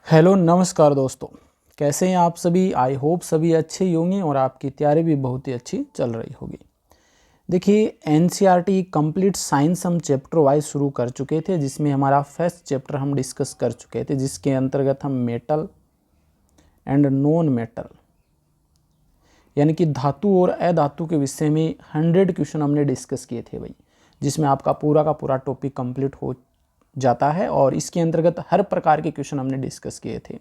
Hello नमस्कार दोस्तों, कैसे हैं आप सभी। आई होप सभी अच्छे ही होंगे और आपकी तैयारी भी बहुत ही अच्छी चल रही होगी। देखिए एनसीईआरटी कंप्लीट साइंस हम चैप्टर वाइज शुरू कर चुके थे, जिसमें हमारा फर्स्ट चैप्टर हम डिस्कस कर चुके थे, जिसके अंतर्गत हम मेटल एंड नॉन मेटल यानी कि धातु और अधातु के विषय में 100 क्वेश्चन हमने डिस्कस किए थे भाई, जिसमें आपका पूरा का पूरा टॉपिक कंप्लीट हो जाता है और इसके अंतर्गत हर प्रकार के क्वेश्चन हमने डिस्कस किए थे।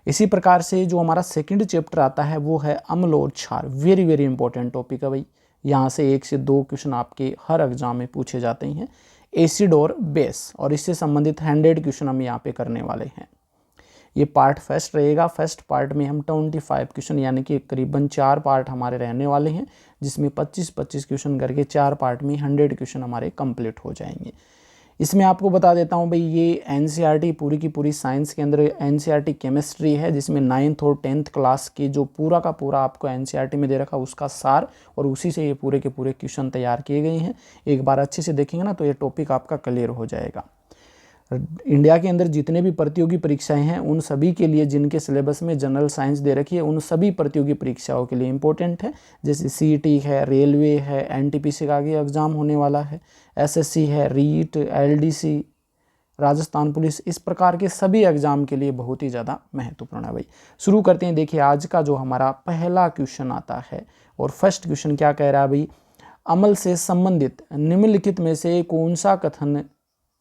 इसी प्रकार से जो हमारा सेकंड चैप्टर आता है वो है अम्ल और क्षार। वेरी वेरी इंपॉर्टेंट टॉपिक है भाई, यहाँ से 1 से 2 क्वेश्चन आपके हर एग्जाम में पूछे जाते हैं। एसिड और बेस, और इससे संबंधित 100 क्वेश्चन हम यहाँ पे करने वाले हैं। ये पार्ट फर्स्ट रहेगा। फर्स्ट पार्ट में हम 25 क्वेश्चन यानी कि करीबन 4 पार्ट हमारे रहने वाले हैं, जिसमें 25-25 क्वेश्चन करके 4 पार्ट में 100 क्वेश्चन हमारे कंप्लीट हो जाएंगे। इसमें आपको बता देता हूँ भाई, ये एनसीईआरटी पूरी की पूरी साइंस के अंदर एनसीईआरटी केमिस्ट्री है, जिसमें 9th और 10th क्लास के जो पूरा का पूरा आपको एनसीईआरटी में दे रखा उसका सार, और उसी से ये पूरे के पूरे क्वेश्चन तैयार किए गए हैं। एक बार अच्छे से देखेंगे ना तो ये टॉपिक आपका क्लियर हो जाएगा। इंडिया के अंदर जितने भी प्रतियोगी परीक्षाएं हैं उन सभी के लिए, जिनके सिलेबस में जनरल साइंस दे रखी है, उन सभी प्रतियोगी परीक्षाओं के लिए इम्पोर्टेंट है। जैसे सीईटी है, रेलवे है, एनटीपीसी का आगे एग्जाम होने वाला है, एसएससी है, रीट, एलडीसी, राजस्थान पुलिस, इस प्रकार के सभी एग्जाम के लिए बहुत ही ज़्यादा महत्वपूर्ण है भाई। शुरू करते हैं। देखिए आज का जो हमारा पहला क्वेश्चन आता है, और फर्स्ट क्वेश्चन क्या कह रहा है भाई, अम्ल से संबंधित निम्नलिखित में से कौन सा कथन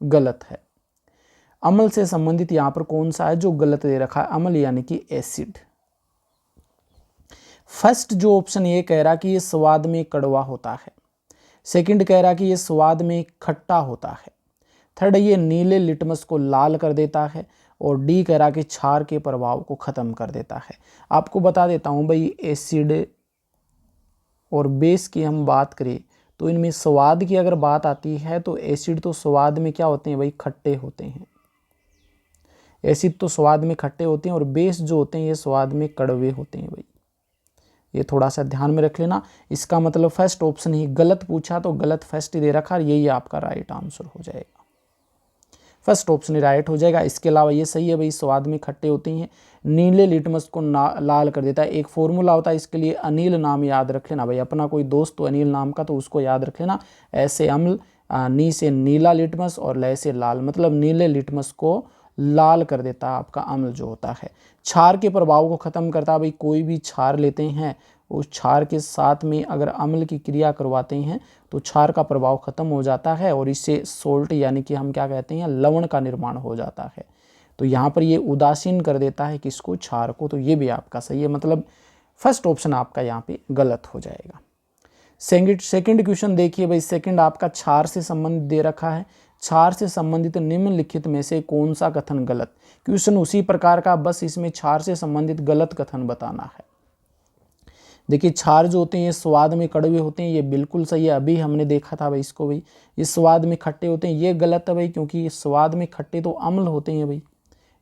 गलत है। अम्ल से संबंधित यहाँ पर कौन सा है जो गलत दे रखा है, अम्ल यानी कि एसिड। फर्स्ट जो ऑप्शन ये कह रहा कि ये स्वाद में कड़वा होता है। सेकंड कह रहा कि ये स्वाद में खट्टा होता है। थर्ड, ये नीले लिटमस को लाल कर देता है। और डी कह रहा कि क्षार के प्रभाव को खत्म कर देता है। आपको बता देता हूं भाई, एसिड और बेस की हम बात करें तो इनमें स्वाद की अगर बात आती है तो एसिड तो स्वाद में क्या होते हैं भाई, खट्टे होते हैं। एसिड तो स्वाद में खट्टे होते हैं और बेस जो होते हैं ये स्वाद में कड़वे होते हैं भाई। ये थोड़ा सा ध्यान में रख लेना। इसका मतलब फर्स्ट ऑप्शन ही गलत पूछा तो गलत फर्स्ट ही दे रखा, और यही आपका राइट आंसर हो जाएगा। फर्स्ट ऑप्शन ही राइट हो जाएगा। इसके अलावा ये सही है भाई, स्वाद में खट्टे होते हैं। नीले लिटमस को लाल कर देता है। एक फॉर्मूला होता है इसके लिए, अनिल नाम याद रख लेना भाई। अपना कोई दोस्त तो अनिल नाम का, तो उसको याद रख लेना। ऐसे अम्ल, नी से नीला लिटमस और लय से लाल, मतलब नीले लिटमस को लाल कर देता है आपका अम्ल जो होता है। क्षार के प्रभाव को खत्म करता है भाई। कोई भी क्षार लेते हैं, उस क्षार के साथ में अगर अम्ल की क्रिया करवाते हैं तो क्षार का प्रभाव खत्म हो जाता है, और इससे सोल्ट यानी कि हम क्या कहते हैं, लवण का निर्माण हो जाता है। तो यहाँ पर ये उदासीन कर देता है किसको, क्षार को। तो ये भी आपका सही है, मतलब फर्स्ट ऑप्शन आपका यहाँ पे गलत हो जाएगा। सेकंड क्वेश्चन देखिए भाई, सेकंड आपका क्षार से संबंधित दे रखा है। क्षार से संबंधित निम्नलिखित में से कौन सा कथन गलत। क्वेश्चन उसी प्रकार का, बस इसमें क्षार से संबंधित गलत कथन बताना है। देखिए क्षार जो होते हैं ये स्वाद में कड़वे होते हैं, ये बिल्कुल सही है। अभी हमने देखा था भाई इसको भाई, ये स्वाद में खट्टे होते हैं, ये गलत है भाई, क्योंकि ये स्वाद में खट्टे तो अम्ल होते हैं भाई।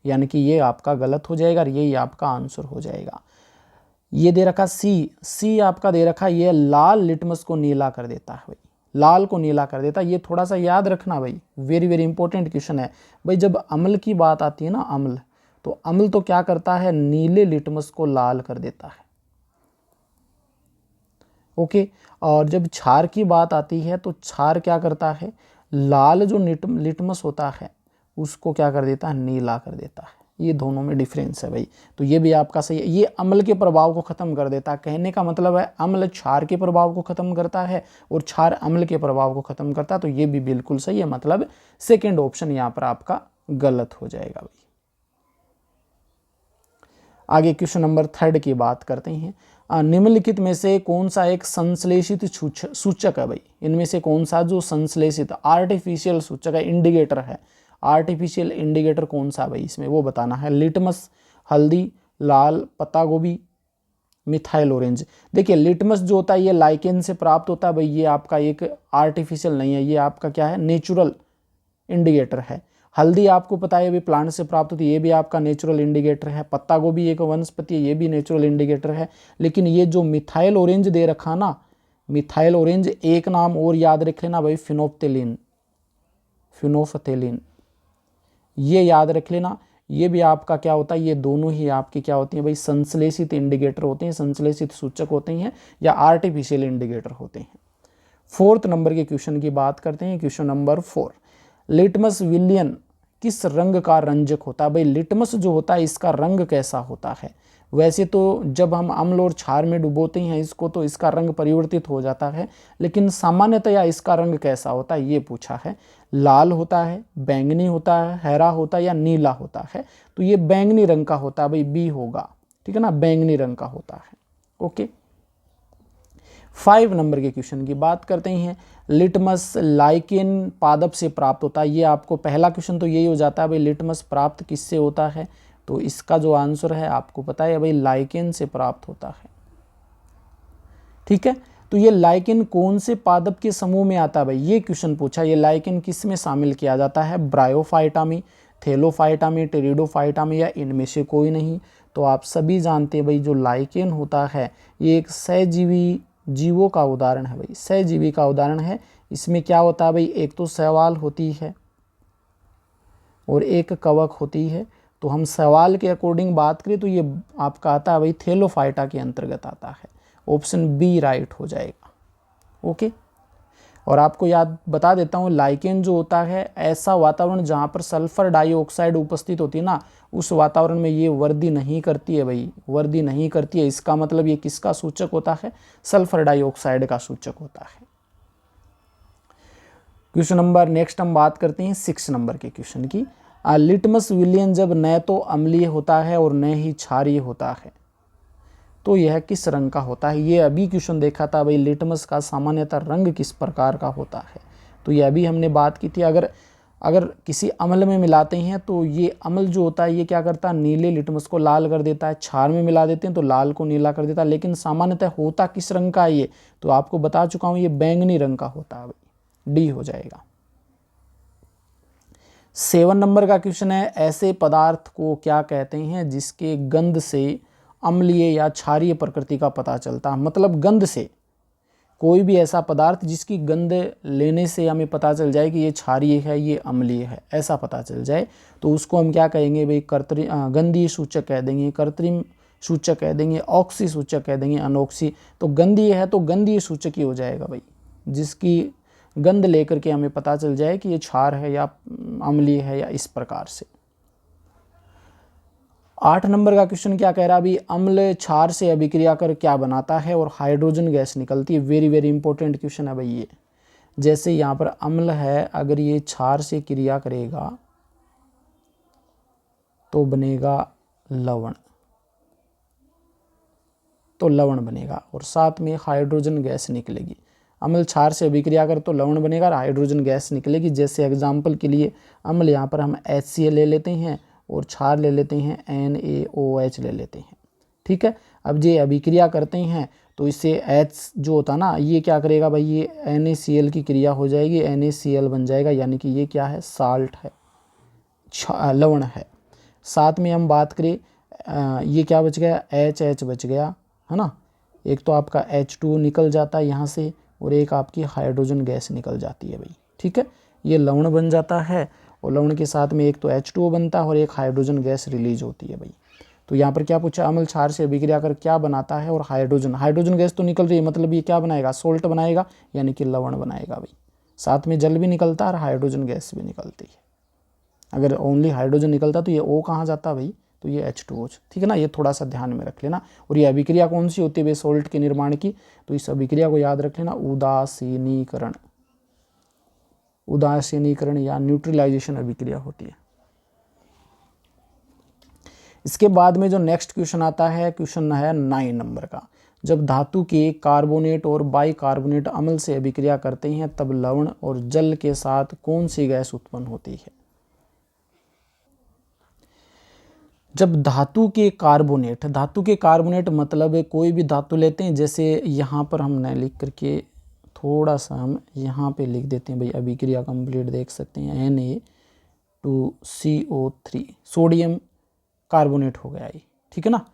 यानी कि ये आपका गलत हो जाएगा और यही आपका आंसर हो जाएगा। ये दे रखा सी आपका दे रखा, ये लाल लिटमस को नीला कर देता है भाई, लाल को नीला कर देता है। ये थोड़ा सा याद रखना भाई, वेरी वेरी इंपॉर्टेंट क्वेश्चन है भाई। जब अम्ल की बात आती है ना, अम्ल, तो अम्ल तो क्या करता है, नीले लिटमस को लाल कर देता है। ओके, और जब क्षार की बात आती है तो क्षार क्या करता है, लाल जो लिटमस होता है उसको क्या कर देता है, नीला कर देता है। ये दोनों में डिफरेंस है भाई। तो ये भी आपका सही है। ये अम्ल के प्रभाव को खत्म कर देता है। कहने का मतलब है अम्ल क्षार के प्रभाव को खत्म करता है और क्षार अम्ल के प्रभाव को खत्म करता है। तो ये भी बिल्कुल सही है, मतलब सेकेंड ऑप्शन यहाँ पर आपका गलत हो जाएगा भाई। आगे क्वेश्चन नंबर 3 की बात करते हैं। निम्नलिखित में से कौन सा एक संश्लेषित सूचक है भाई। इनमें से कौन सा जो संश्लेषित आर्टिफिशियल सूचक है, इंडिकेटर है, आर्टिफिशियल इंडिकेटर कौन सा भाई इसमें, वो बताना है। लिटमस, हल्दी, लाल पत्ता गोभी, मिथाइल ऑरेंज। देखिए लिटमस जो होता है ये लाइकेन से प्राप्त होता है भाई, ये आपका एक आर्टिफिशियल नहीं है, ये आपका क्या है, नेचुरल इंडिकेटर है। हल्दी आपको पता है अभी प्लांट से प्राप्त होती है, ये भी आपका नेचुरल इंडिकेटर है। पत्ता गोभी एक वनस्पति है, ये भी नेचुरल इंडिकेटर है। लेकिन ये जो मिथाइल ऑरेंज दे रखा ना, मिथाइल ऑरेंज, एक नाम और याद रख लेना भाई, फिनोफ्थेलिन, ये याद रख लेना। ये भी आपका क्या होता है, ये दोनों ही आपके क्या होती हैं भाई, संश्लेषित इंडिकेटर होते हैं, संश्लेषित सूचक होते हैं या आर्टिफिशियल इंडिकेटर होते हैं। 4th नंबर के क्वेश्चन की बात करते हैं। क्वेश्चन नंबर 4, लिटमस विलियन किस रंग का रंजक होता है? भाई लिटमस जो होता है इसका रंग कैसा होता है? वैसे तो जब हम अम्ल और क्षार में डुबोते हैं इसको तो इसका रंग परिवर्तित हो जाता है, लेकिन सामान्यतया इसका रंग कैसा होता है ये पूछा है। लाल होता है, बैंगनी होता है, हरा होता है या नीला होता है? तो ये बैंगनी रंग का होता है भाई, बी होगा, ठीक है ना, बैंगनी रंग का होता है। ओके, 5 नंबर के क्वेश्चन की बात करते हैं। लिटमस लाइकेन पादप से प्राप्त होता है। ये आपको पहला क्वेश्चन तो यही हो जाता है भाई, लिटमस प्राप्त किससे होता है? तो इसका जो आंसर है आपको पता है भाई, लाइकेन से प्राप्त होता है। ठीक है, तो ये लाइकेन कौन से पादप के समूह में आता है भाई, ये क्वेश्चन पूछा। ये लाइकेन किस में शामिल किया जाता है? ब्रायोफाइटा में, थैलोफाइटा में, टेरिडोफाइटा में या इनमें से कोई नहीं? तो आप सभी जानते हैं भाई, जो लाइकेन होता है ये एक सहजीवी जीवों का उदाहरण है भाई, सहजीवी का उदाहरण है। इसमें क्या होता है भाई, एक तो शैवाल होती है और एक कवक होती है। तो हम सवाल के अकॉर्डिंग बात करें तो ये आपका आता है भाई थैलोफाइटा के अंतर्गत आता है। ऑप्शन बी राइट हो जाएगा। ओके, और आपको याद बता देता हूँ, लाइकेन जो होता है ऐसा वातावरण जहाँ पर सल्फर डाइऑक्साइड उपस्थित होती है ना, उस वातावरण में ये वृद्धि नहीं करती है भाई, वृद्धि नहीं करती है। इसका मतलब ये किसका सूचक होता है? सल्फर डाइऑक्साइड का सूचक होता है। क्वेश्चन नंबर नेक्स्ट हम बात करते हैं 6 नंबर के क्वेश्चन की। लिटमस विलियन जब न तो अम्लीय होता है और न ही क्षारीय होता है तो यह किस रंग का होता है? ये अभी क्वेश्चन देखा था भाई, लिटमस का सामान्यतः रंग किस प्रकार का होता है? तो ये अभी हमने बात की थी। अगर किसी अम्ल में मिलाते हैं तो ये अम्ल जो होता है ये क्या करता है, नीले लिटमस को लाल कर देता है। क्षार में मिला देते हैं तो लाल को नीला कर देता है। लेकिन सामान्यतः होता किस रंग का है ये? तो आपको बता चुका हूँ, ये बैंगनी रंग का होता है भाई, डी हो जाएगा। 7 नंबर का क्वेश्चन है, ऐसे पदार्थ को क्या कहते हैं जिसके गंध से अम्लीय या क्षारीय प्रकृति का पता चलता है? मतलब गंध से, कोई भी ऐसा पदार्थ जिसकी गंध लेने से हमें पता चल जाए कि ये क्षारीय है, ये अम्लीय है, ऐसा पता चल जाए तो उसको हम क्या कहेंगे भाई, गंधीय सूचक कह देंगे, कृत्रिम सूचक कह देंगे, ऑक्सी सूचक कह देंगे, अनोक्सी। तो गंधीय है तो गंधीय सूचक ही हो जाएगा भाई, जिसकी गंध लेकर के हमें पता चल जाए कि ये क्षार है या अम्लीय है, या इस प्रकार से। 8 नंबर का क्वेश्चन क्या कह रहा है अभी, अम्ल क्षार से अभिक्रिया कर क्या बनाता है और हाइड्रोजन गैस निकलती है? वेरी वेरी इंपॉर्टेंट क्वेश्चन है भाई ये। जैसे यहाँ पर अम्ल है, अगर ये क्षार से क्रिया करेगा तो बनेगा लवण, तो लवण बनेगा और साथ में हाइड्रोजन गैस निकलेगी। अम्ल क्षार से अभिक्रिया कर तो लवण बनेगा और हाइड्रोजन गैस निकलेगी। जैसे एग्जाम्पल के लिए अम्ल यहाँ पर हम HCl ले लेते हैं और क्षार ले लेते हैं NaOH ले लेते हैं। ठीक है, अब ये अभिक्रिया करते हैं तो इससे H जो होता ना ये क्या करेगा भाई, ये NaCl की क्रिया हो जाएगी, NaCl बन जाएगा, यानी कि ये क्या है, साल्ट है, लवण है। साथ में हम बात करें ये क्या बच गया, HH बच गया है ना। एक तो आपका H2 निकल जाता है यहाँ से और एक आपकी हाइड्रोजन गैस निकल जाती है भाई। ठीक है, ये लवण बन जाता है और लवण के साथ में एक तो H2O बनता है और एक हाइड्रोजन गैस रिलीज होती है भाई। तो यहाँ पर क्या पूछा, अम्ल क्षार से अभिक्रिया कर क्या बनाता है और हाइड्रोजन गैस तो निकल रही है, मतलब ये क्या बनाएगा, सोल्ट बनाएगा, यानी कि लवण बनाएगा भाई। साथ में जल भी निकलता है और हाइड्रोजन गैस भी निकलती है। अगर ओनली हाइड्रोजन निकलता तो ये O कहाँ जाता भाई, तो ये H2O। ठीक है ना, ये थोड़ा सा ध्यान में रख लेना। और ये अभिक्रिया कौन सी होती है भाई, सोल्ट के निर्माण की? तो इस अभिक्रिया को याद रख लेना, उदासीनीकरण, उदासीनीकरण या न्यूट्रलाइजेशन अभिक्रिया होती है। इसके बाद में जो नेक्स्ट क्वेश्चन आता है, क्वेश्चन है 9 नंबर का, जब धातु के कार्बोनेट और बाइकार्बोनेट अम्ल से अभिक्रिया करते हैं तब लवण और जल के साथ कौन सी गैस उत्पन्न होती है? जब धातु के कार्बोनेट मतलब कोई भी धातु लेते हैं, जैसे यहाँ पर हम न लिख करके थोड़ा सा हम यहाँ पे लिख देते हैं भाई, अभिक्रिया कंप्लीट देख सकते हैं, Na2CO3 सोडियम कार्बोनेट हो गया ये। ठीक है ना,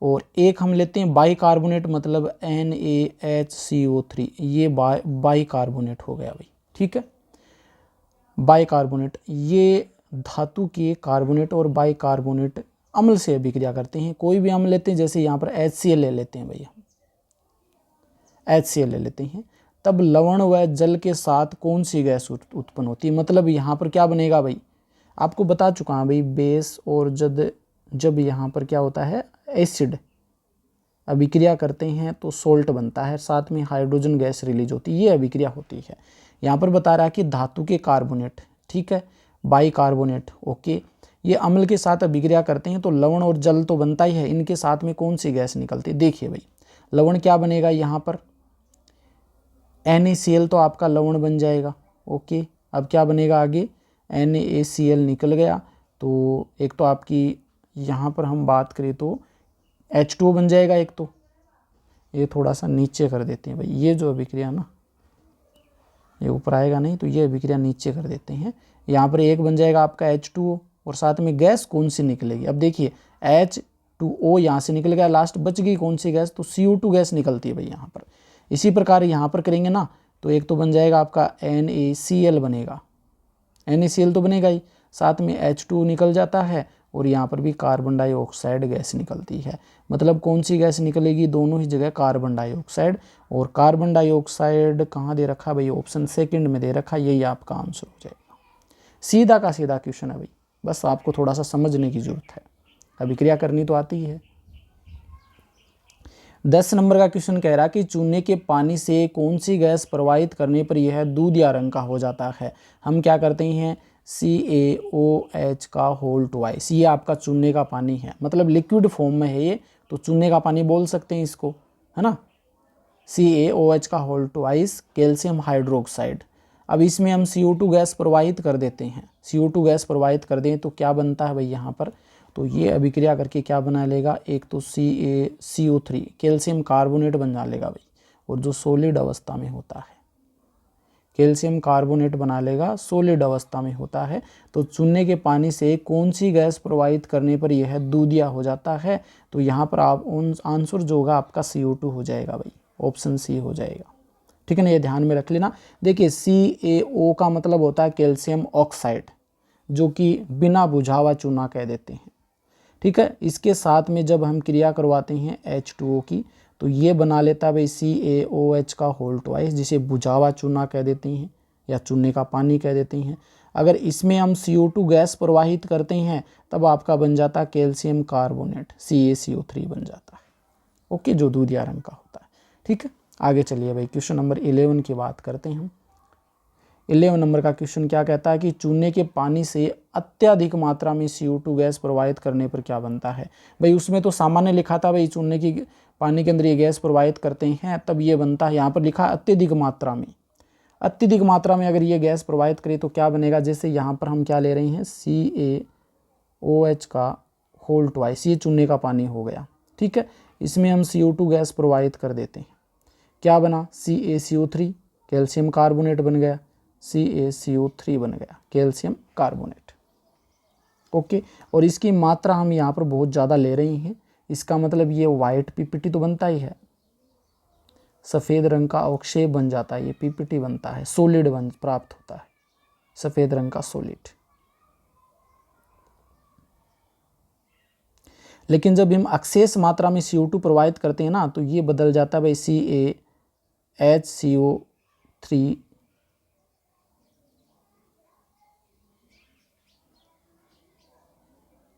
और एक हम लेते हैं बाइकार्बोनेट मतलब NaHCO3, ये बाइकार्बोनेट हो गया भाई। ठीक है, बाइकार्बोनेट ये धातु के कार्बोनेट और बाइकार्बोनेट अम्ल से अभिक्रिया करते हैं, कोई भी अम्ल लेते हैं, जैसे यहाँ पर HCl ले लेते हैं भैया, HCl ले लेते हैं, तब लवण व जल के साथ कौन सी गैस उत्पन्न होती है। मतलब यहाँ पर क्या बनेगा भाई, आपको बता चुका हूँ भाई, बेस और जब यहाँ पर क्या होता है, एसिड अभिक्रिया करते हैं तो सोल्ट बनता है, साथ में हाइड्रोजन गैस रिलीज होती है, ये अभिक्रिया होती है। यहाँ पर बता रहा है कि धातु के कार्बोनेट, ठीक है, बाइकार्बोनेट, ओके, ये अम्ल के साथ अभिक्रिया करते हैं तो लवण और जल तो बनता ही है, इनके साथ में कौन सी गैस निकलती है। देखिए भाई, लवण क्या बनेगा यहाँ पर, NaCl तो आपका लवण बन जाएगा, ओके। अब क्या बनेगा आगे, NaCl निकल गया, तो एक तो आपकी यहाँ पर हम बात करें तो H2O बन जाएगा एक, तो ये थोड़ा सा नीचे कर देते हैं भाई, ये जो अभिक्रिया ना, ये ऊपर आएगा नहीं, तो ये अभिक्रिया नीचे कर देते हैं। यहाँ पर एक बन जाएगा आपका H2O और साथ में गैस कौन सी निकलेगी। अब देखिए H2O यहाँ से निकल गया, लास्ट बच गई कौन सी गैस, तो CO2 गैस निकलती है भाई यहाँ पर। इसी प्रकार यहाँ पर करेंगे ना, तो एक तो बन जाएगा आपका NaCl बनेगा, NaCl तो बनेगा ही, साथ में H2O निकल जाता है और यहाँ पर भी कार्बन डाइऑक्साइड गैस निकलती है। मतलब कौन सी गैस निकलेगी, दोनों ही जगह कार्बन डाइऑक्साइड, और कार्बन डाइऑक्साइड कहाँ दे रखा भाई, ऑप्शन सेकंड में दे रखा, यही आपका आंसर हो जाएगा। सीधा का सीधा क्वेश्चन है भाई, बस आपको थोड़ा सा समझने की जरूरत है, अभिक्रिया करनी तो आती है। 10 नंबर का क्वेश्चन कह रहा है कि चूने के पानी से कौन सी गैस प्रवाहित करने पर यह दूधिया रंग का हो जाता है। हम क्या करते हैं, CaOH का होल ट्वाइस, ये आपका चूने का पानी है, मतलब लिक्विड फॉर्म में है ये, तो चूने का पानी बोल सकते हैं इसको, है ना। CaOH का होल ट्वाइस कैल्शियम हाइड्रोक्साइड। अब इसमें हम CO2 गैस प्रवाहित कर देते हैं, CO2 गैस प्रवाहित कर दें तो क्या बनता है भाई यहाँ पर, तो ये अभिक्रिया करके क्या बना लेगा, एक तो CaCO3 कैल्शियम कार्बोनेट बना लेगा भाई, और जो सॉलिड अवस्था में होता है कैल्शियम कार्बोनेट बना लेगा, सॉलिड अवस्था में होता है। तो चूने के पानी से कौन सी गैस प्रवाहित करने पर यह दूधिया हो जाता है, तो यहाँ पर आप आंसर जो होगा आपका CO2 हो जाएगा भाई, ऑप्शन सी हो जाएगा, ठीक है ना, ये ध्यान में रख लेना। देखिए CaO का मतलब होता है कैल्शियम ऑक्साइड, जो कि बिना बुझा हुआ चूना कह देते हैं, ठीक है। इसके साथ में जब हम क्रिया करवाते हैं H2O की, तो ये बना लेता है भाई CaOH का होल ट्वाइस, जिसे बुझा हुआ चूना कह देते हैं या चूने का पानी कह देते हैं। अगर इसमें हम CO2 गैस प्रवाहित करते हैं तब आपका बन जाता है कैल्शियम कार्बोनेट, CaCO3 बन जाता है, ओके, जो दूधिया रंग का होता है, ठीक है। आगे चलिए भाई, क्वेश्चन नंबर 11 की बात करते हैं हम। 11 नंबर का क्वेश्चन क्या कहता है कि चूने के पानी से अत्यधिक मात्रा में CO2 गैस प्रवाहित करने पर क्या बनता है। भाई उसमें तो सामान्य लिखा था भाई, चूने की पानी के अंदर ये गैस प्रवाहित करते हैं तब ये बनता है, यहाँ पर लिखा अत्यधिक मात्रा में। अत्यधिक मात्रा में अगर ये गैस प्रवाहित करे तो क्या बनेगा, जैसे यहाँ पर हम क्या ले रहे हैं, CaOH का होल ट्वाइस, ये चूने का पानी हो गया, ठीक है। इसमें हम CO2 गैस प्रवाहित कर देते हैं, क्या बना, CaCO3 कैल्शियम कार्बोनेट बन गया, CaCO3 बन गया कैल्शियम कार्बोनेट, ओके। और इसकी मात्रा हम यहाँ पर बहुत ज़्यादा ले रहे हैं, इसका मतलब ये वाइट PPT तो बनता ही है, सफ़ेद रंग का अवक्षेप बन जाता है, ये PPT बनता है, सॉलिड बन प्राप्त होता है, सफ़ेद रंग का सॉलिड। लेकिन जब हम अक्षेष मात्रा में CO2 प्रवाहित करते हैं ना, तो ये बदल जाता है भाई CaHCO3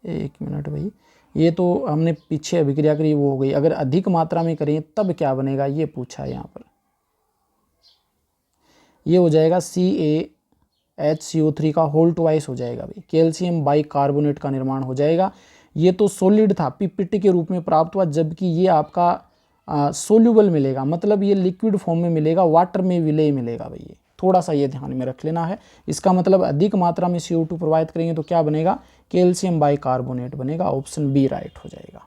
एक मिनट भाई, ये तो हमने पीछे अभिक्रिया करी वो हो गई, अगर अधिक मात्रा में करें तब क्या बनेगा, ये पूछा है यहाँ पर। ये हो जाएगा CaHCO3 का होल ट्वाइस हो जाएगा भाई, कैल्शियम बाइकार्बोनेट का निर्माण हो जाएगा। ये तो सॉलिड था, PPT के रूप में प्राप्त हुआ, जबकि ये आपका सोल्यूबल मिलेगा, मतलब ये लिक्विड फॉर्म में मिलेगा, वाटर में विलेय मिलेगा भाई, ये थोड़ा सा ये ध्यान में रख लेना है। इसका मतलब अधिक मात्रा में CO2 प्रवाहित करेंगे तो क्या बनेगा, कैल्शियम बाइकार्बोनेट बनेगा, ऑप्शन बी राइट हो जाएगा।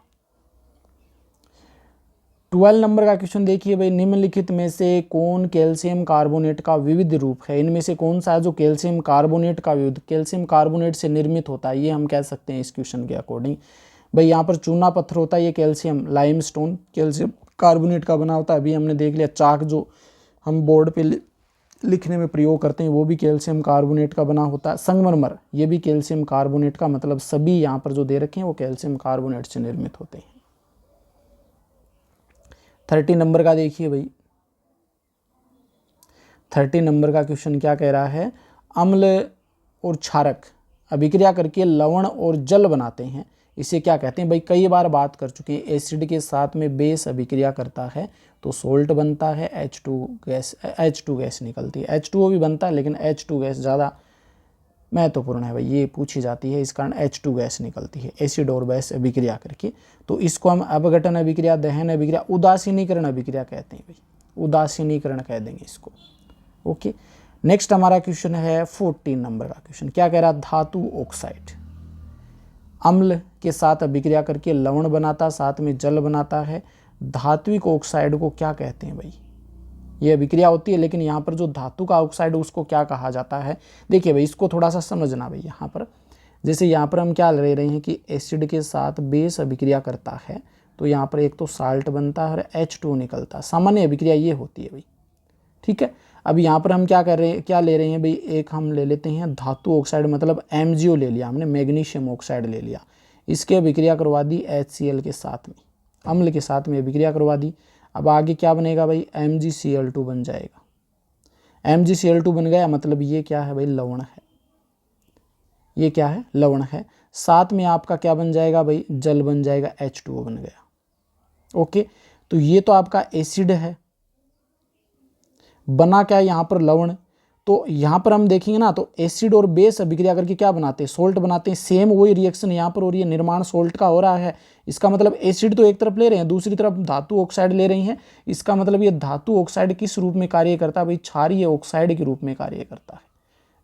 12 नंबर का क्वेश्चन देखिए भाई, निम्नलिखित में से कौन कैल्शियम कार्बोनेट का विविध रूप है, इनमें से कौन सा है जो कैल्शियम कार्बोनेट का विविध कैल्शियम कार्बोनेट से निर्मित होता है, ये हम कह सकते हैं इस क्वेश्चन के अकॉर्डिंग। भाई यहाँ पर चूना पत्थर होता है, ये कैल्शियम लाइमस्टोन कैल्शियम कार्बोनेट का बना होता है। अभी हमने देख लिया चाक जो हम बोर्ड पे लिखने में प्रयोग करते हैं वो भी कैल्शियम कार्बोनेट का बना होता है। संगमरमर ये भी कैल्शियम कार्बोनेट का, मतलब सभी यहाँ पर जो दे रखे हैं वो कैल्शियम कार्बोनेट से निर्मित होते हैं। 30 नंबर का देखिए भाई, 30 नंबर का क्वेश्चन क्या कह रहा है, अम्ल और क्षारक अभिक्रिया करके लवण और जल बनाते हैं, इसे क्या कहते हैं। भाई कई बार बात कर चुके हैं, एसिड के साथ में बेस अभिक्रिया करता है तो सोल्ट बनता है, H2 गैस निकलती है। H2O भी बनता है लेकिन H2 गैस ज़्यादा महत्वपूर्ण है भाई, ये पूछी जाती है, इस कारण H2 गैस निकलती है एसिड और बेस अभिक्रिया करके। तो इसको हम अपघटन अभिक्रिया, दहन अभिक्रिया, उदासीनीकरण अभिक्रिया कहते हैं भाई, उदासीनीकरण कह देंगे इसको। ओके, नेक्स्ट हमारा क्वेश्चन है 14 नंबर का क्वेश्चन। क्या कह रहा, धातु ऑक्साइड अम्ल के साथ अभिक्रिया करके लवण बनाता, साथ में जल बनाता है। धात्विक ऑक्साइड को क्या कहते हैं भाई, ये अभिक्रिया होती है लेकिन यहाँ पर जो धातु का ऑक्साइड उसको क्या कहा जाता है। देखिए भाई इसको थोड़ा सा समझना भाई, यहाँ पर जैसे यहाँ पर हम क्या ले रहे हैं कि एसिड के साथ बेस अभिक्रिया करता है तो यहाँ पर एक तो साल्ट बनता है और H2 निकलता है, सामान्य अभिक्रिया ये होती है भाई, ठीक है। अब यहाँ पर हम क्या कर रहे हैं, क्या ले रहे हैं भाई, एक हम ले लेते हैं धातु ऑक्साइड, मतलब MgO ले लिया हमने, मैग्नीशियम ऑक्साइड ले लिया, इसके अभिक्रिया करवा दी HCl के साथ में, अम्ल के साथ में अभिक्रिया करवा दी। अब आगे क्या बनेगा भाई, MgCl2 बन जाएगा। MgCl2 बन गया, मतलब ये क्या है भाई, लवण है, ये क्या है, लवण है। साथ में आपका क्या बन जाएगा भाई, जल बन जाएगा, H2O बन गया। ओके, तो ये तो आपका एसिड है, बना क्या यहाँ पर, लवण। तो यहाँ पर हम देखेंगे ना तो एसिड और बेस अभिक्रिया करके क्या बनाते हैं, सोल्ट बनाते हैं। सेम वही रिएक्शन यहाँ पर हो रही है, निर्माण सोल्ट का हो रहा है। इसका मतलब एसिड तो एक तरफ ले रहे हैं, दूसरी तरफ धातु ऑक्साइड ले रही हैं। इसका मतलब ये धातु ऑक्साइड किस रूप में कार्य करता है भाई, क्षारीय ऑक्साइड के रूप में कार्य करता है,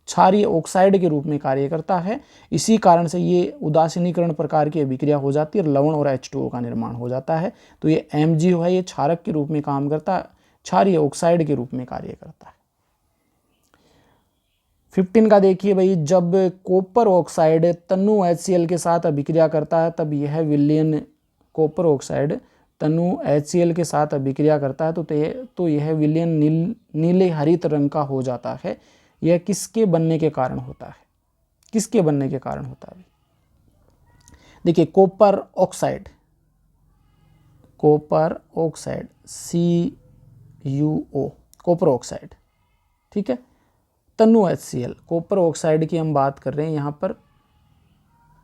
क्षारीय ऑक्साइड के रूप में कार्य करता है। इसी कारण से ये उदासीनीकरण प्रकार की अभिक्रिया हो जाती है और लवण और H2O का निर्माण हो जाता है। तो ये MgO है, ये क्षारक के रूप में काम करता है, क्षारीय ऑक्साइड के रूप में कार्य करता है। 15 का देखिए भाई, जब कॉपर ऑक्साइड तनु HCl के साथ अभिक्रिया करता है तब यह विलयन, कॉपर ऑक्साइड तनु HCl के साथ अभिक्रिया करता है तो यह विलयन नीले हरित रंग का हो जाता है। यह किसके बनने के कारण होता है, किसके बनने के कारण होता है। देखिए copper oxide, copper oxide CuO, copper oxide, ठीक है। तनु HCl, कॉपर ऑक्साइड की हम बात कर रहे हैं, यहाँ पर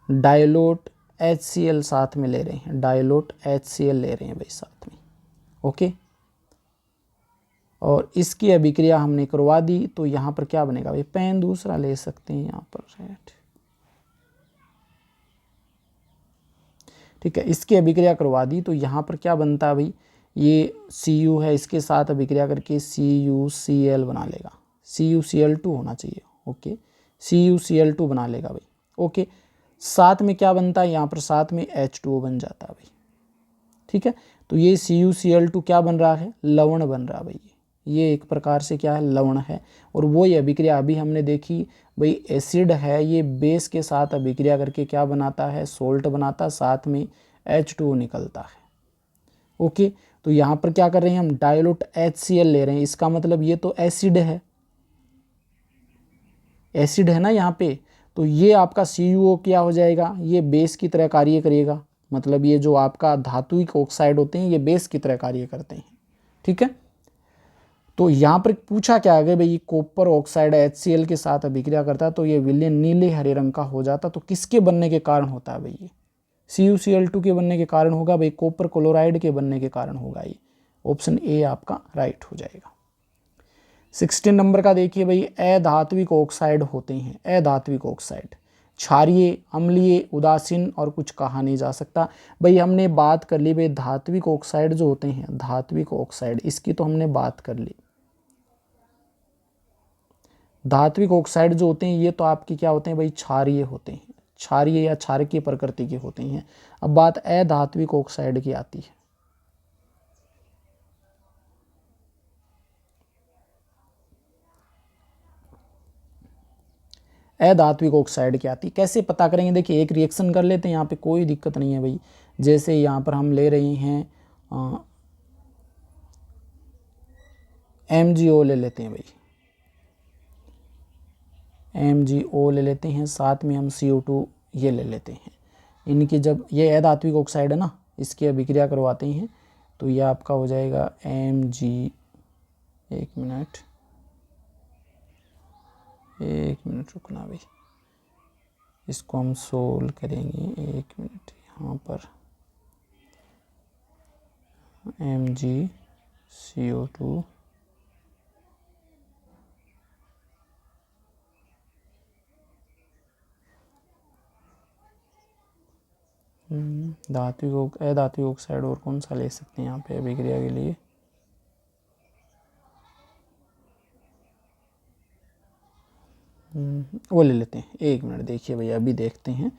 डायलोट HCl साथ में ले रहे हैं, डायलोट HCl ले रहे हैं भाई साथ में। ओके, और इसकी अभिक्रिया हमने करवा दी तो यहाँ पर क्या बनेगा भाई, पेन दूसरा ले सकते हैं यहाँ पर, राइट, ठीक है। इसकी अभिक्रिया करवा दी तो यहाँ पर क्या बनता है भाई, ये Cu है, इसके साथ अभिक्रिया करके CuCl बना लेगा, CuCl2 होना चाहिए। ओके, CuCl2 बना लेगा भाई। ओके, साथ में क्या बनता है, यहाँ पर साथ में H2O बन जाता है भाई, ठीक है। तो ये CuCl2 क्या बन रहा है, लवण बन रहा है भाई, ये एक प्रकार से क्या है, लवण है। और वो ये अभिक्रिया अभी हमने देखी भाई, एसिड है, ये बेस के साथ अभिक्रिया करके क्या बनाता है, सोल्ट बनाता, साथ में H2O निकलता है। ओके, तो यहाँ पर क्या कर रहे हैं हम, डायलूट HCl ले रहे हैं, इसका मतलब ये तो एसिड है, एसिड है ना यहाँ पे। तो ये आपका CuO क्या हो जाएगा, ये बेस की तरह कार्य करेगा, मतलब ये जो आपका धातुइक ऑक्साइड होते हैं ये बेस की तरह कार्य करते हैं, ठीक है। तो यहाँ पर पूछा क्या है भाई, कॉपर ऑक्साइड HCl के साथ अभिक्रिया करता है तो ये विलयन नीले हरे रंग का हो जाता, तो किसके बनने के कारण होता है भाई, ये CuCl2 के बनने के कारण होगा भाई, कॉपर क्लोराइड के बनने के कारण होगा। ये ऑप्शन ए आपका राइट हो जाएगा। 16 नंबर का देखिए भाई, अधात्विक ऑक्साइड होते हैं, अधात्विक ऑक्साइड क्षारीय, अम्लीय, उदासीन और कुछ कहा नहीं जा सकता। भाई हमने बात कर ली भाई धात्विक ऑक्साइड जो होते हैं, धात्विक ऑक्साइड इसकी तो हमने बात कर ली। धात्विक ऑक्साइड जो होते हैं ये तो आपकी क्या होते हैं भाई, क्षारीय होते हैं, क्षारीय या क्षारकीय प्रकृति के होते हैं। अब बात अधात्विक ऑक्साइड की आती है। अधात्विक ऑक्साइड की आती, कैसे पता करेंगे, देखिए एक रिएक्शन कर लेते हैं, यहाँ पे कोई दिक्कत नहीं है भाई। जैसे यहाँ पर हम ले रहे हैं MgO ले लेते हैं भाई, MgO ले लेते हैं, साथ में हम CO2 ये ले लेते हैं। इनकी जब ये अधात्विक ऑक्साइड है ना, इसकी अभिक्रिया करवाते हैं तो ये आपका हो जाएगा Mg, एक मिनट रुकना भाई, इसको हम सोल्व करेंगे, एक मिनट। यहाँ पर MgCO2 अधात्विक ऑक्साइड और कौन सा ले सकते हैं यहाँ पे अभिक्रिया के लिए, वो ले लेते हैं। एक मिनट देखिए भैया, अभी देखते हैं।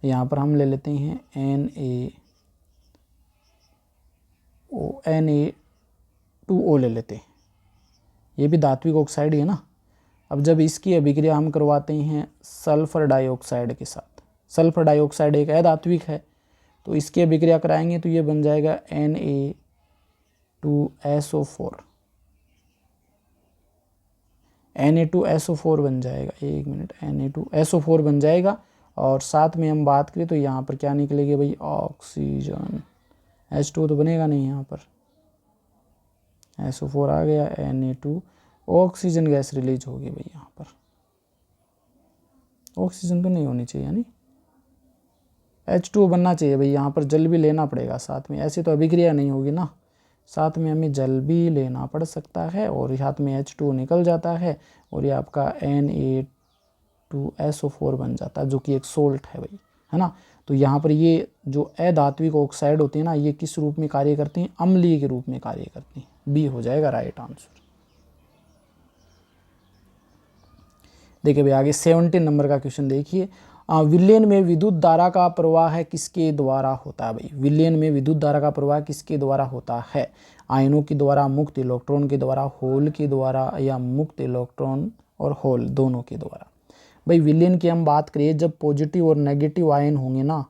यहाँ पर हम ले लेते हैं Na2O ले लेते हैं, ये भी धात्विक ऑक्साइड ही है ना। अब जब इसकी अभिक्रिया हम करवाते हैं सल्फर डाइऑक्साइड के साथ, सल्फर डाइऑक्साइड एक अधात्विक है, तो इसकी अभिक्रिया कराएंगे तो ये बन जाएगा Na2SO4, Na2SO4 बन जाएगा, एक मिनट, Na2SO4 बन जाएगा। और साथ में हम बात करें तो यहाँ पर क्या निकलेगी भाई, ऑक्सीजन, H2 तो बनेगा नहीं, यहाँ पर SO4 आ गया, Na2, ऑक्सीजन गैस रिलीज होगी भाई। यहाँ पर ऑक्सीजन तो नहीं होनी चाहिए, यानी H2 बनना चाहिए भाई। यहाँ पर जल भी लेना पड़ेगा साथ में, ऐसे तो अभिक्रिया नहीं होगी ना, साथ में हमें जल भी लेना पड़ सकता है और साथ में H2 निकल जाता है और ये आपका Na2SO4 बन जाता है, जो कि एक सोल्ट है भाई, है ना। तो यहाँ पर ये जो अधात्विक ऑक्साइड होते हैं ना, ये किस रूप में कार्य करते हैं, अम्लीय के रूप में कार्य करते हैं। बी हो जाएगा राइट आंसर। देखिए भाई आगे 17 नंबर का क्वेश्चन देखिए, विलयन में विद्युत धारा का प्रवाह किसके द्वारा होता है भाई, विलयन में विद्युत धारा का प्रवाह किसके द्वारा होता है, आयनों के द्वारा, मुक्त इलेक्ट्रॉन के द्वारा, होल के द्वारा, या मुक्त इलेक्ट्रॉन और होल दोनों के द्वारा। भाई विलयन की हम बात करें, जब पॉजिटिव और नेगेटिव आयन होंगे ना,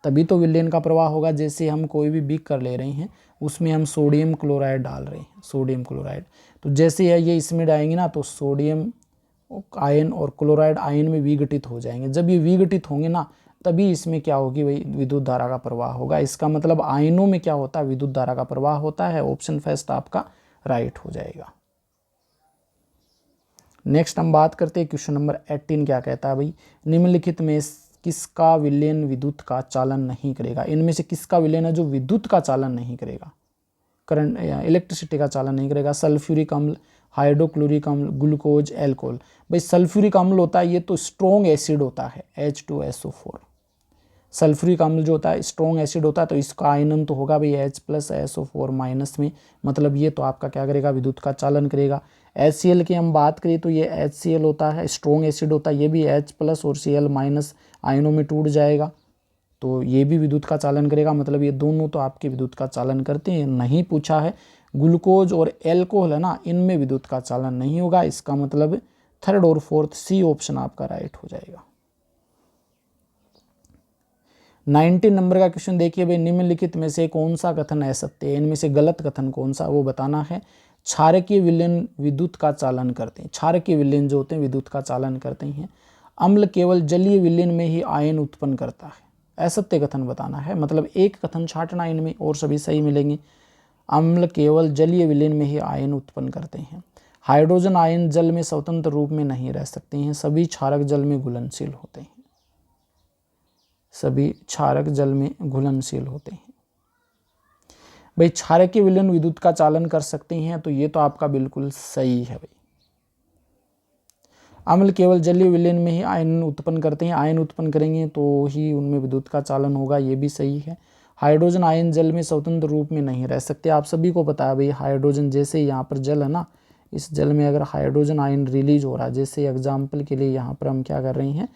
तभी तो विलयन का प्रवाह होगा। जैसे हम कोई भी बीकर ले रहे हैं, उसमें हम सोडियम क्लोराइड डाल रहे हैं, सोडियम क्लोराइड, तो जैसे ये इसमें डालेंगे ना, तो सोडियम आयन और क्लोराइड आयन में विघटित हो जाएंगे। जब ये विघटित होंगे ना, तभी इसमें क्या होगी भाई, विद्युत धारा का प्रवाह होगा। इसका मतलब आयनों में क्या होता है, विद्युत धारा का प्रवाह होता है। ऑप्शन फर्स्ट आपका राइट हो जाएगा। नेक्स्ट हम बात करते हैं क्वेश्चन नंबर 18 क्या कहता है भाई, निम्नलिखित में किसका विलयन विद्युत का चालन नहीं करेगा, इनमें से किसका विलयन है जो विद्युत का चालन नहीं करेगा, करंट या इलेक्ट्रिसिटी का चालन नहीं करेगा। सल्फ्यूरिक अम्ल, हाइड्रोक्लोरिक अम्ल, ग्लूकोज, एल्कोहल। भाई सल्फ्यूरिक अम्ल होता है, ये तो स्ट्रॉन्ग एसिड होता है, H2SO4। सल्फ्यूरिक अम्ल जो होता है स्ट्रॉन्ग एसिड होता है, तो इसका आयनन तो होगा भाई H+SO4- में, मतलब ये तो आपका क्या करेगा, विद्युत का चालन करेगा। HCl की हम बात करें तो ये HCl होता है, स्ट्रॉन्ग एसिड होता है, ये भी H+ और Cl- आयनों में टूट जाएगा, तो ये भी विद्युत का चालन करेगा। मतलब ये दोनों तो आपके विद्युत का चालन करते हैं। नहीं पूछा है, ग्लूकोज और एल्कोहल है ना, इनमें विद्युत का चालन नहीं होगा। इसका मतलब थर्ड और फोर्थ सी ऑप्शन आपका राइट हो जाएगा। 19 नंबर का क्वेश्चन देखिए भाई, निम्नलिखित में से कौन सा कथन असत्य है, इनमें से गलत कथन कौन सा वो बताना है। क्षारकीय विलयन विद्युत का चालन करते हैं, क्षारकीय विलयन जो होते हैं विद्युत का चालन करते हैं। अम्ल केवल जलीय विलयन में ही आयन उत्पन्न करता है, असत्य कथन बताना है। मतलब एक कथन छांटना इनमें और सभी सही मिलेंगे। अम्ल केवल जलीय विलयन में ही आयन उत्पन्न करते हैं। हाइड्रोजन आयन जल में स्वतंत्र रूप में नहीं रह सकते हैं, सभी क्षारक जल में घुलनशील होते हैं, सभी क्षारक जल में घुलनशील होते हैं। भाई क्षारकीय विलयन विद्युत का चालन कर सकते हैं, तो ये तो आपका बिल्कुल सही है भाई। अम्ल केवल जलीय विलयन में ही आयन उत्पन्न करते हैं, आयन उत्पन्न करेंगे तो ही उनमें विद्युत का चालन होगा, ये भी सही है। हाइड्रोजन आयन जल में स्वतंत्र रूप में नहीं रह सकते, आप सभी को पता है भाई। हाइड्रोजन जैसे यहाँ पर जल है ना, इस जल में अगर हाइड्रोजन आयन रिलीज हो रहा है, जैसे एग्जाम्पल के लिए यहाँ पर हम क्या कर रहे हैं,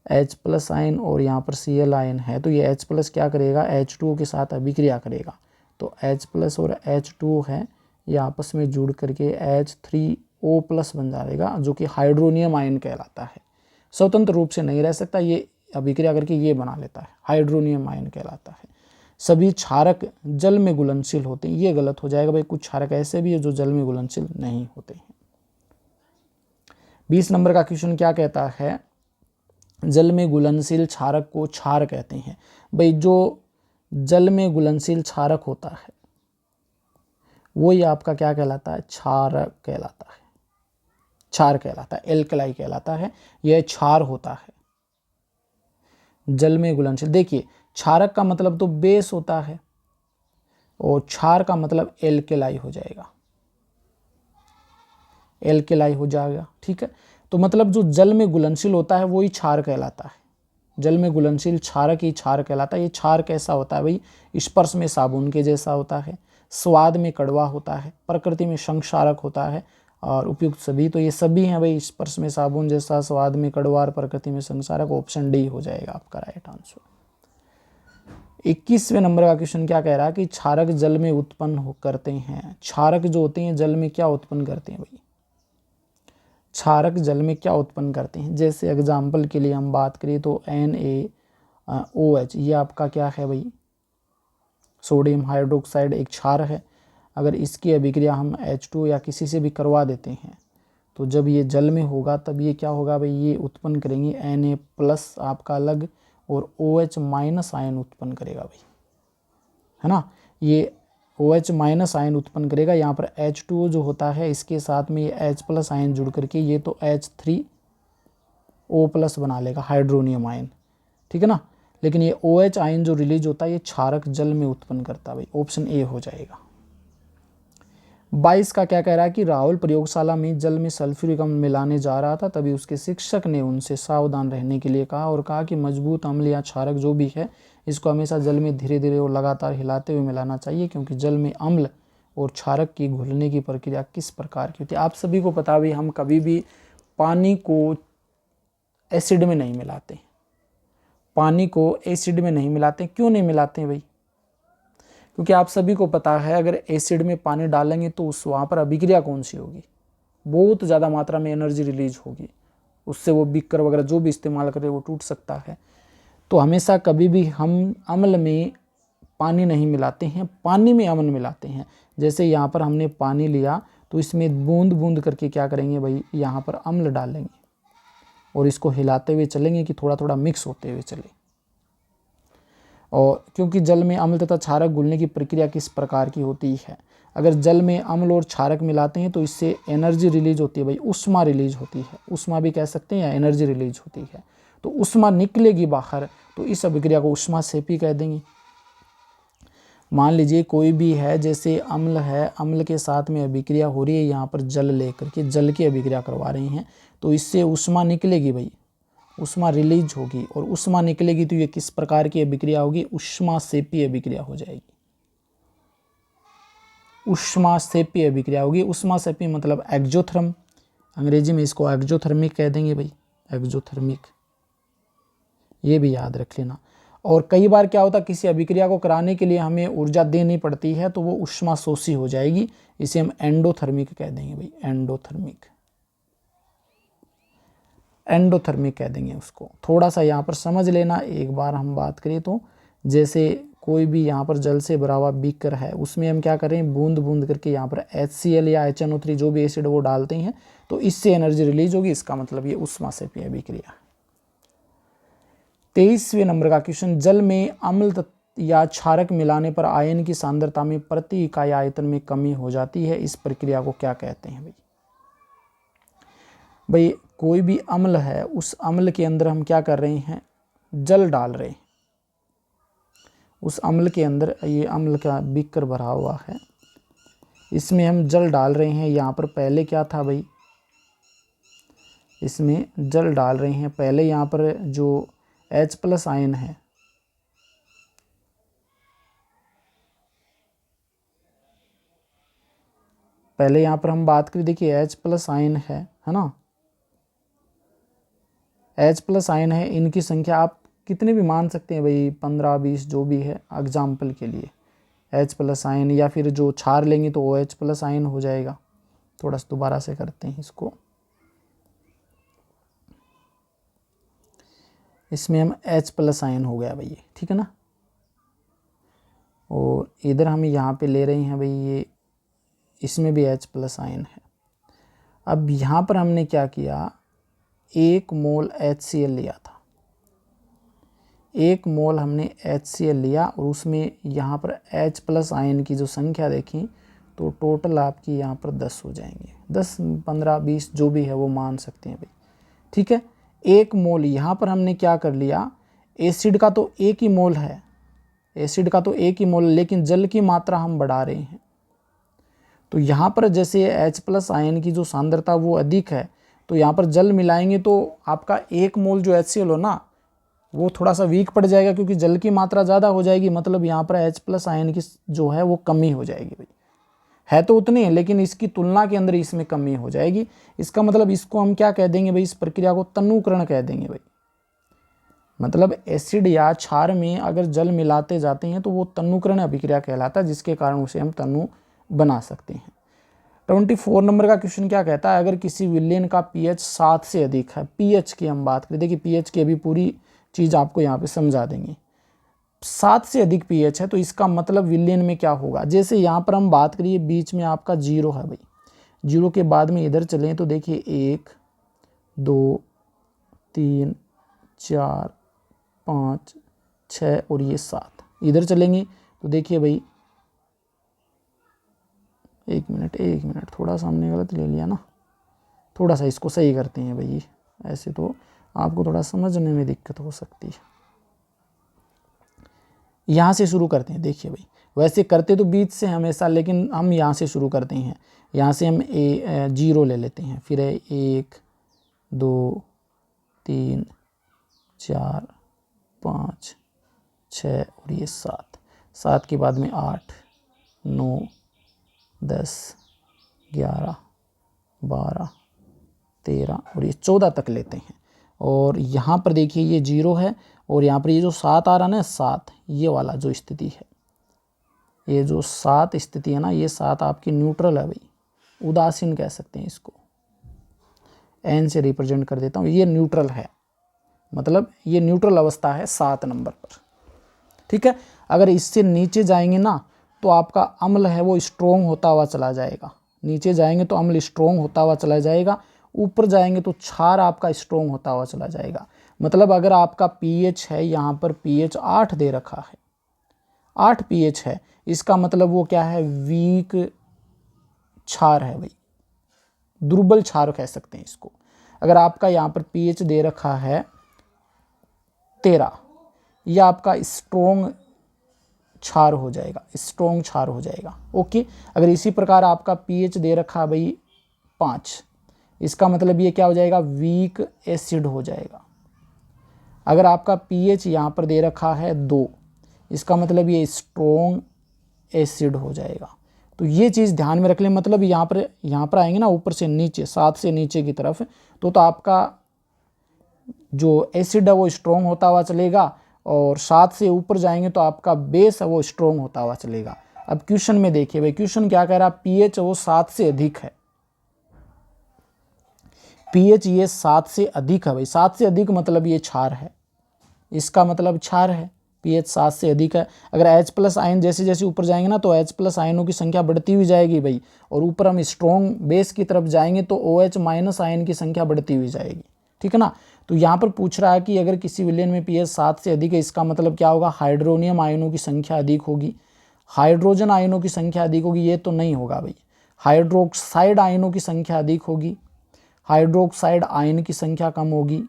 H+ आयन और यहाँ पर Cl आयन है, तो ये H+ क्या करेगा, H2O के साथ अभिक्रिया करेगा, तो H+ और H2O है, ये आपस में जुड़ करके H3O+ बन जाएगा, जो कि हाइड्रोनियम आयन कहलाता है। स्वतंत्र रूप से नहीं रह सकता, ये अभिक्रिया करके ये बना लेता है, हाइड्रोनियम आयन कहलाता है। सभी क्षारक जल में घुलनशील होते हैं, ये गलत हो जाएगा भाई। कुछ क्षारक ऐसे भी है जो जल में घुलनशील नहीं होते हैं। 20 नंबर का क्वेश्चन क्या कहता है, जल में घुलनशील क्षारक को क्षार कहते हैं। भाई जो जल में घुलनशील क्षारक होता है वही आपका क्या कहलाता है, क्षारक कहलाता है, क्षार कहलाता है, एल्कलाई कहलाता है, यह क्षार होता है जल में घुलनशील। देखिए क्षारक का मतलब तो बेस होता है और क्षार का मतलब एल्कलाई हो जाएगा, एल्कलाई हो जाएगा, ठीक है। तो मतलब जो जल में घुलनशील होता है वही क्षार कहलाता है, जल में घुलनशील क्षारक ही क्षार कहलाता है। ये क्षार कैसा होता है भाई, स्पर्श में साबुन के जैसा होता है, स्वाद में कड़वा होता है, प्रकृति में संक्षारक होता है और उपयुक्त सभी, तो ये सभी हैं भाई, स्पर्श में साबुन जैसा, स्वाद में कड़वा और प्रकृति में संक्षारक। ऑप्शन डी हो जाएगा आपका राइट आंसर। 21वें नंबर का क्वेश्चन क्या कह रहा है कि क्षारक जल में उत्पन्न करते हैं। क्षारक जो होते हैं जल में क्या उत्पन्न करते हैं भाई, क्षारक जल में क्या उत्पन्न करते हैं। जैसे एग्जाम्पल के लिए हम बात करें तो NaOH, ये आपका क्या है भाई, सोडियम हाइड्रोक्साइड एक क्षार है। अगर इसकी अभिक्रिया हम H2 या किसी से भी करवा देते हैं तो जब ये जल में होगा तब ये क्या होगा भाई, ये उत्पन्न करेंगे Na+ आपका अलग और OH- आयन उत्पन्न करेगा भाई, है ना। ये OH- आयन उत्पन्न करेगा। यहाँ पर H2O जो होता है इसके साथ में ये H+ आयन जुड़ करके ये तो H3O+ बना लेगा, हाइड्रोनियम आयन, ठीक है ना। लेकिन ये OH आयन जो रिलीज होता है ये क्षारक जल में उत्पन्न करता है भाई, ऑप्शन ए हो जाएगा। 22 का क्या कह रहा है कि राहुल प्रयोगशाला में जल में सल्फ्यूरिक अम्ल मिलाने जा रहा था, तभी उसके शिक्षक ने उनसे सावधान रहने के लिए कहा और कहा कि मजबूत अम्ल या क्षारक जो भी है इसको हमेशा जल में धीरे धीरे और लगातार हिलाते हुए मिलाना चाहिए, क्योंकि जल में अम्ल और क्षारक की घुलने की प्रक्रिया किस प्रकार की होती है। आप सभी को पता भी, हम कभी भी पानी को एसिड में नहीं मिलाते, पानी को एसिड में नहीं मिलाते। क्यों नहीं मिलाते भाई, क्योंकि आप सभी को पता है अगर एसिड में पानी डालेंगे तो उस वहाँ पर अभिक्रिया कौन सी होगी, बहुत ज़्यादा मात्रा में एनर्जी रिलीज होगी, उससे वो बीकर वगैरह जो भी इस्तेमाल करे वो टूट सकता है। तो हमेशा कभी भी हम अम्ल में पानी नहीं मिलाते हैं, पानी में अम्ल मिलाते हैं। जैसे यहाँ पर हमने पानी लिया तो इसमें बूंद बूंद करके क्या करेंगे भाई, यहाँ पर अम्ल डालेंगे और इसको हिलाते हुए चलेंगे कि थोड़ा थोड़ा मिक्स होते हुए चले। और क्योंकि जल में अम्ल तथा क्षारक घुलने की प्रक्रिया किस प्रकार की होती है, अगर जल में अम्ल और क्षारक मिलाते हैं तो इससे एनर्जी रिलीज होती है भाई, उष्मा रिलीज होती है, उष्मा भी कह सकते हैं या एनर्जी रिलीज होती है। तो उष्मा निकलेगी बाहर, तो इस अभिक्रिया को उष्मा सेपी कह देंगे। मान लीजिए कोई भी है, जैसे अम्ल है, अम्ल के साथ में अभिक्रिया हो रही है, यहाँ पर जल लेकर के जल की अभिक्रिया करवा रहे हैं तो इससे उष्मा निकलेगी भाई, उष्मा रिलीज होगी और उष्मा निकलेगी तो ये किस प्रकार की अभिक्रिया होगी, उष्मा सेपी अभिक्रिया हो जाएगी, उष्मा सेपी अभिक्रिया होगी। उष्मा सेपी मतलब एक्जोथर्म, अंग्रेजी में इसको एक्जोथर्मिक कह देंगे भाई, एक्जोथर्मिक, ये भी याद रख लेना। और कई बार क्या होता है, किसी अभिक्रिया को कराने के लिए हमें ऊर्जा देनी पड़ती है तो वो उष्मा शोषी हो जाएगी, इसे हम एंडोथर्मिक कह देंगे भाई, एंडोथर्मिक, एंडोथर्मिक कह देंगे उसको। थोड़ा सा यहाँ पर समझ लेना, एक बार हम बात करें तो जैसे कोई भी यहाँ पर जल से भरा हुआ बीकर है, उसमें हम क्या करें, बूंद बूंद करके यहाँ पर HCl या HNO3 जो भी एसिड वो डालते हैं तो इससे एनर्जी रिलीज होगी, इसका मतलब ये उष्मा सेपी अभिक्रिया। 23वें नंबर का क्वेश्चन, जल में अम्ल या क्षारक मिलाने पर आयन की सांद्रता में प्रति इकाई आयतन में कमी हो जाती है, इस प्रक्रिया को क्या कहते हैं भाई। भाई कोई भी अम्ल है, उस अम्ल के अंदर हम क्या कर रहे हैं, जल डाल रहे हैं, उस अम्ल के अंदर ये अम्ल का बीकर भरा हुआ है, इसमें हम जल डाल रहे हैं। यहाँ पर पहले क्या था भाई, इसमें जल डाल रहे हैं, पहले यहाँ पर जो H+ आयन है, पहले यहाँ पर हम बात करें, देखिए H+ आयन है ना, H+ आयन है, इनकी संख्या आप कितने भी मान सकते हैं भाई, 15-20 जो भी है एग्जाम्पल के लिए। H+ आयन या फिर जो क्षार लेंगे तो OH+ आयन हो जाएगा। थोड़ा सा दोबारा से करते हैं इसको, इसमें हम H+ आयन हो गया भाई, ठीक है ना। और इधर हम यहाँ पे ले रहे हैं भाई, ये इसमें भी H+ आयन है। अब यहाँ पर हमने क्या किया, 1 मोल HCl लिया था, 1 मोल हमने HCl लिया और उसमें यहाँ पर H प्लस आयन की जो संख्या देखी तो टोटल आपकी यहाँ पर 10 हो जाएंगे, 10, 15, 20 जो भी है वो मान सकते हैं भाई। ठीक है, 1 मोल यहाँ पर हमने क्या कर लिया, एसिड का तो 1 ही मोल है, एसिड का तो 1 ही मोल, लेकिन जल की मात्रा हम बढ़ा रहे हैं। तो यहाँ पर जैसे H प्लस आयन की जो सांद्रता वो अधिक है, तो यहाँ पर जल मिलाएंगे तो आपका 1 मोल जो HCl हो ना वो थोड़ा सा वीक पड़ जाएगा, क्योंकि जल की मात्रा ज़्यादा हो जाएगी, मतलब यहाँ पर H प्लस आयन की जो है वो कमी हो जाएगी भाई। है तो उतनी है लेकिन इसकी तुलना के अंदर इसमें कमी हो जाएगी। इसका मतलब इसको हम क्या कह देंगे भाई, इस प्रक्रिया को तन्नुकरण कह देंगे भाई। मतलब एसिड या क्षार में अगर जल मिलाते जाते हैं तो वो तन्नुकरण अभिक्रिया कहलाता है, जिसके कारण उसे हम तन्नु बना सकते हैं। 24 नंबर का क्वेश्चन क्या कहता है, अगर किसी विलयन का पीएच 7 से अधिक है, पीएच की हम बात करें, देखिए पीएच की अभी पूरी चीज़ आपको यहाँ पे समझा देंगे। 7 से अधिक पीएच है तो इसका मतलब विलयन में क्या होगा, जैसे यहाँ पर हम बात करिए बीच में आपका 0 है भाई, 0 के बाद में इधर चलें तो देखिए 1, 2, 3, 4, 5, 6 और ये 7, इधर चलेंगे तो देखिए भाई, एक मिनट थोड़ा सा हमने गलत ले लिया ना, थोड़ा सा इसको सही करते हैं भाई, ऐसे तो आपको थोड़ा समझने में दिक्कत हो सकती है। यहाँ से शुरू करते हैं, देखिए भाई वैसे करते तो बीच से हमेशा, लेकिन हम यहाँ से शुरू करते हैं, यहाँ से हम 0 ले लेते हैं, फिर है 1, 2, 3, 4, 5, 6 और ये 7 के बाद में 8, 9, 10, 11, 12, 13 और ये 14 तक लेते हैं। और यहाँ पर देखिए ये 0 है और यहाँ पर ये जो 7 आ रहा है ना, 7 ये वाला जो स्थिति है, ये जो 7 स्थिति है ना, ये 7 आपकी न्यूट्रल है भाई, उदासीन कह सकते हैं इसको, एन से रिप्रेजेंट कर देता हूँ, ये न्यूट्रल है, मतलब ये न्यूट्रल अवस्था है 7 नंबर पर। ठीक है, अगर इससे नीचे जाएंगे ना तो आपका अम्ल है वो स्ट्रोंग होता हुआ चला जाएगा, नीचे जाएंगे तो अम्ल स्ट्रोंग होता हुआ चला जाएगा, ऊपर जाएंगे तो क्षार आपका स्ट्रोंग होता हुआ चला जाएगा। मतलब अगर आपका पीएच है, यहाँ पर पीएच 8 दे रखा है, 8 पीएच है, इसका मतलब वो क्या है, वीक क्षार है भाई, दुर्बल क्षार कह सकते हैं इसको। अगर आपका यहाँ पर पीएच दे रखा है 13, यह आपका स्ट्रोंग क्षार हो जाएगा, स्ट्रोंग क्षार हो जाएगा। ओके, अगर इसी प्रकार आपका पीएच दे रखा है भाई 5, इसका मतलब ये क्या हो जाएगा, वीक एसिड हो जाएगा। अगर आपका पीएच यहाँ पर दे रखा है 2, इसका मतलब ये स्ट्रोंग एसिड हो जाएगा। तो ये चीज़ ध्यान में रख लें, मतलब यहाँ पर आएंगे ना ऊपर से नीचे, 7 से नीचे की तरफ, तो आपका जो एसिड है वो स्ट्रोंग होता हुआ चलेगा, और 7 से ऊपर जाएंगे तो आपका बेस है वो स्ट्रोंग होता हुआ चलेगा। अब क्वेश्चन में देखिए भाई, क्वेश्चन क्या कह रहा है, पीएच वो 7 से अधिक है, पीएच ये 7 से अधिक है भाई, 7 से अधिक मतलब ये क्षार है, इसका मतलब क्षार है, पीएच 7 से अधिक है। अगर H प्लस आयन जैसे जैसे ऊपर जाएंगे ना तो H प्लस आयनों की संख्या बढ़ती हुई जाएगी भाई, और ऊपर हम स्ट्रॉन्ग बेस की तरफ जाएंगे तो OH माइनस आयन की संख्या बढ़ती हुई जाएगी। ठीक है ना, तो यहाँ पर पूछ रहा है कि अगर किसी विलयन में पीएच 7 से अधिक है, इसका मतलब क्या होगा, हाइड्रोनियम आयनों की संख्या अधिक होगी, हाइड्रोजन आयनों की संख्या अधिक होगी, ये तो नहीं होगा भाई, हाइड्रोक्साइड आयनों की संख्या अधिक होगी, हाइड्रोक्साइड आयन की संख्या कम होगी।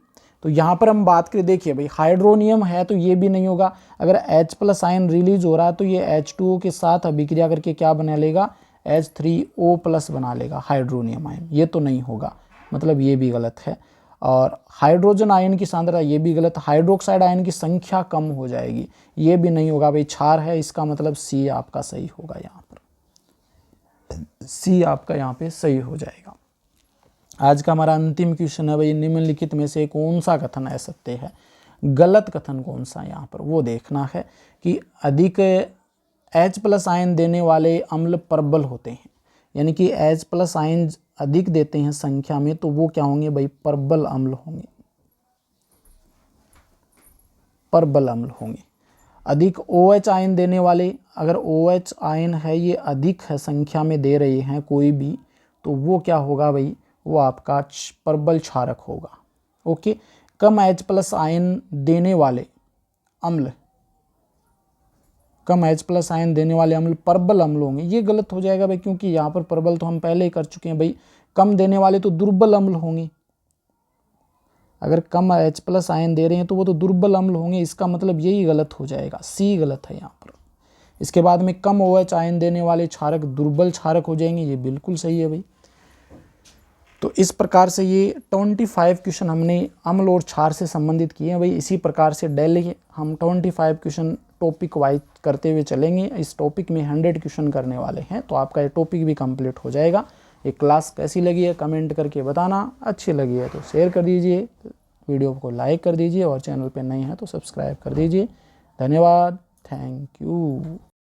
तो यहाँ पर हम बात करें, देखिए भाई हाइड्रोनियम है तो ये भी नहीं होगा, अगर H प्लस आयन रिलीज हो रहा है तो ये H2O के साथ अभिक्रिया करके क्या बना लेगा, H3O प्लस बना लेगा हाइड्रोनियम आयन, ये तो नहीं होगा, मतलब ये भी गलत है। और हाइड्रोजन आयन की सांद्रता ये भी गलत, हाइड्रोक्साइड आयन की संख्या कम हो जाएगी, ये भी नहीं होगा भाई, क्षार है, इसका मतलब सी आपका सही होगा, यहाँ पर सी आपका यहाँ पे सही हो जाएगा। आज का हमारा अंतिम क्वेश्चन है भाई, निम्नलिखित में से कौन सा कथन है सत्य है, गलत कथन कौन सा यहाँ पर वो देखना है कि अधिक H प्लस आयन देने वाले अम्ल प्रबल होते हैं, यानी कि H प्लस आयन अधिक देते हैं संख्या में तो वो क्या होंगे भाई, प्रबल अम्ल होंगे, प्रबल अम्ल होंगे। अधिक OH आयन देने वाले, अगर OH आयन है ये अधिक है संख्या में दे रहे हैं कोई भी, तो वो क्या होगा भाई, वो आपका प्रबल क्षारक होगा। ओके। कम H+ आयन देने वाले अम्ल, कम H+ आयन देने वाले अम्ल प्रबल अम्ल होंगे। ये गलत हो जाएगा भाई, क्योंकि यहाँ पर प्रबल तो हम पहले ही कर चुके हैं भाई। कम देने वाले तो दुर्बल अम्ल होंगे। अगर कम H+ आयन दे रहे हैं तो वो तो दुर्बल अम्ल होंगे, इसका मतलब यही गलत हो जाएगा, सी गलत है यहाँ पर। इसके बाद में कम OH आयन देने वाले क्षारक दुर्बल क्षारक हो जाएंगे, ये बिल्कुल सही है भाई। तो इस प्रकार से ये 25 क्वेश्चन हमने अम्ल और क्षार से संबंधित किए हैं भाई। इसी प्रकार से डेली हम 25 क्वेश्चन टॉपिक वाइज करते हुए चलेंगे। इस टॉपिक में 100 क्वेश्चन करने वाले हैं, तो आपका ये टॉपिक भी कंप्लीट हो जाएगा। ये क्लास कैसी लगी है कमेंट करके बताना, अच्छी लगी है तो शेयर कर दीजिए, वीडियो को लाइक कर दीजिए और चैनल पे नए हैं तो सब्सक्राइब कर दीजिए। धन्यवाद, थैंक यू।